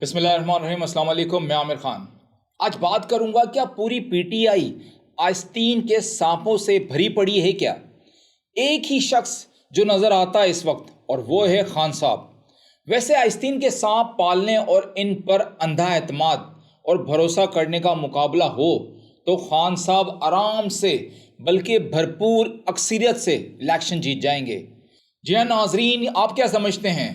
बिस्मिल्लाहिर्रहमानिर्रहीम। अस्सलाम वालेकुम। मैं आमिर खान आज बात करूंगा क्या पूरी पीटीआई आस्तीन के सांपों से भरी पड़ी है क्या। एक ही शख्स जो नज़र आता है इस वक्त और वो है खान साहब। वैसे आस्तीन के सांप पालने और इन पर अंधा एतमाद और भरोसा करने का मुकाबला हो तो खान साहब आराम से बल्कि भरपूर अक्सरियत से इलेक्शन जीत जाएंगे। जी हाँ नाजरीन, आप क्या समझते हैं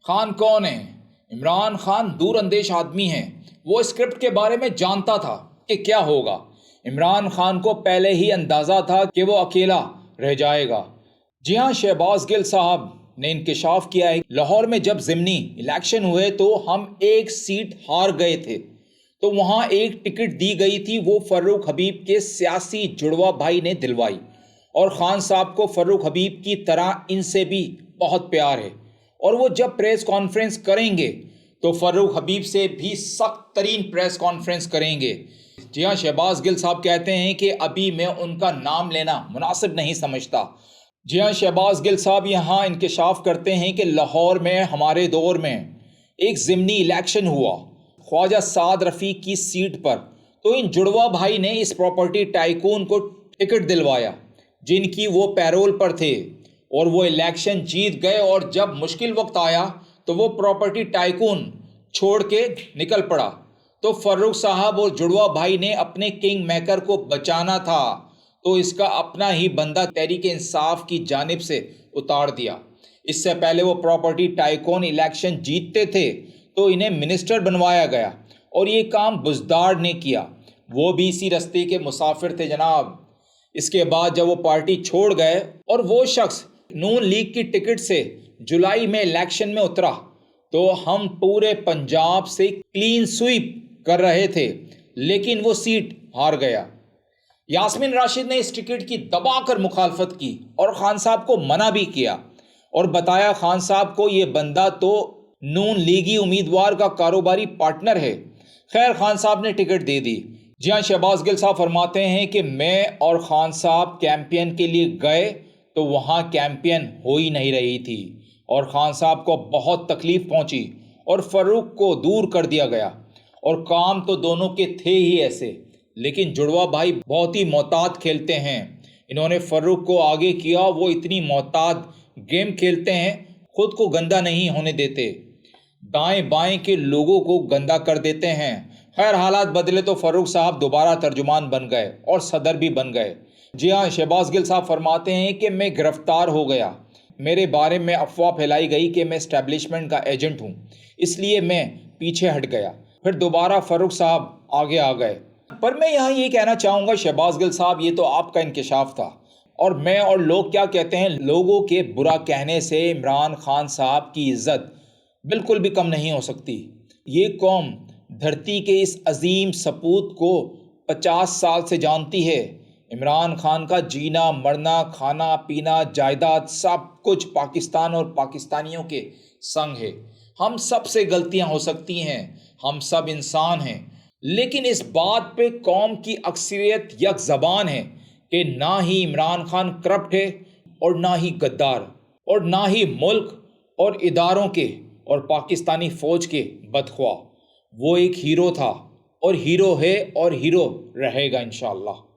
खान कौन है? इमरान खान दूर अंदेश आदमी हैं। वो स्क्रिप्ट के बारे में जानता था कि क्या होगा। इमरान खान को पहले ही अंदाज़ा था कि वो अकेला रह जाएगा। जी हाँ, शहबाज गिल साहब ने इंकशाफ किया है। लाहौर में जब ज़िमनी इलेक्शन हुए तो हम एक सीट हार गए थे, तो वहाँ एक टिकट दी गई थी, वो फ़र्रुख हबीब के सियासी जुड़वा भाई ने दिलवाई। और ख़ान साहब को फ़र्रुख हबीब की तरह इनसे भी बहुत प्यार है और वो जब प्रेस कॉन्फ्रेंस करेंगे तो फ़र्रुख हबीब से भी सख्त तरीन प्रेस कॉन्फ्रेंस करेंगे। जी हाँ, शहबाज गिल साहब कहते हैं कि अभी मैं उनका नाम लेना मुनासिब नहीं समझता। जी हाँ, शहबाज गिल साहब यहाँ इंकशाफ करते हैं कि लाहौर में हमारे दौर में एक ज़िमनी इलेक्शन हुआ ख्वाजा साद रफ़ीक की सीट पर, तो इन जुड़वा भाई ने इस प्रॉपर्टी टाइकून को टिकट दिलवाया जिनकी वो पैरोल पर थे और वो इलेक्शन जीत गए। और जब मुश्किल वक्त आया तो वो प्रॉपर्टी टाइकून छोड़ के निकल पड़ा। तो फर्रुख साहब और जुड़वा भाई ने अपने किंग मेकर को बचाना था, तो इसका अपना ही बंदा तहरीक इंसाफ की जानिब से उतार दिया। इससे पहले वो प्रॉपर्टी टाइकून इलेक्शन जीतते थे तो इन्हें मिनिस्टर बनवाया गया और ये काम बुज़दार ने किया। वो भी इसी रस्ते के मुसाफिर थे जनाब। इसके बाद जब वो पार्टी छोड़ गए और वो शख्स नून लीग की टिकट से जुलाई में इलेक्शन में उतरा तो हम पूरे पंजाब से क्लीन स्वीप कर रहे थे, लेकिन वो सीट हार गया। यास्मीन राशिद ने इस टिकट की दबाकर मुखालफत की और खान साहब को मना भी किया और बताया खान साहब को ये बंदा तो नून लीगी उम्मीदवार का कारोबारी पार्टनर है। खैर, खान साहब ने टिकट दे दी। जी हाँ, शहबाज गिल साहब फरमाते हैं कि मैं और खान साहब कैंपेन के लिए गए तो वहाँ कैंपेन हो ही नहीं रही थी और खान साहब को बहुत तकलीफ़ पहुँची और फ़र्रुख को दूर कर दिया गया। और काम तो दोनों के थे ही ऐसे, लेकिन जुड़वा भाई बहुत ही मोहतात खेलते हैं। इन्होंने फ़र्रुख को आगे किया। वो इतनी मोहतात गेम खेलते हैं, खुद को गंदा नहीं होने देते, दाएं बाएं के लोगों को गंदा कर देते हैं। खैर, हालात बदले तो फ़र्रुख साहब दोबारा तर्जुमान बन गए और सदर भी बन गए। जी हाँ, शहबाज गिल साहब फरमाते हैं कि मैं गिरफ्तार हो गया। मेरे बारे में अफवाह फैलाई गई कि मैं इस्टेब्लिशमेंट का एजेंट हूँ, इसलिए मैं पीछे हट गया। फिर दोबारा फ़र्रुख साहब आगे आ गए। पर मैं यहाँ ये कहना चाहूँगा शहबाज गिल साहब, ये तो आपका इंकशाफ था और मैं और लोग क्या कहते हैं, लोगों के बुरा कहने से इमरान खान साहब की इज़्ज़त बिल्कुल भी कम नहीं हो सकती। ये कौम धरती के इस अजीम सपूत को 50 साल से जानती है। इमरान खान का जीना मरना, खाना पीना, जायदाद सब कुछ पाकिस्तान और पाकिस्तानियों के संग है। हम सब से गलतियां हो सकती हैं, हम सब इंसान हैं, लेकिन इस बात पे कौम की अक्सरियत यक ज़बान है कि ना ही इमरान खान करप्ट है और ना ही गद्दार और ना ही मुल्क और इदारों के और पाकिस्तानी फ़ौज के बदख्वाह। वो एक हीरो था और हीरो है और हीरो रहेगा इंशाअल्लाह।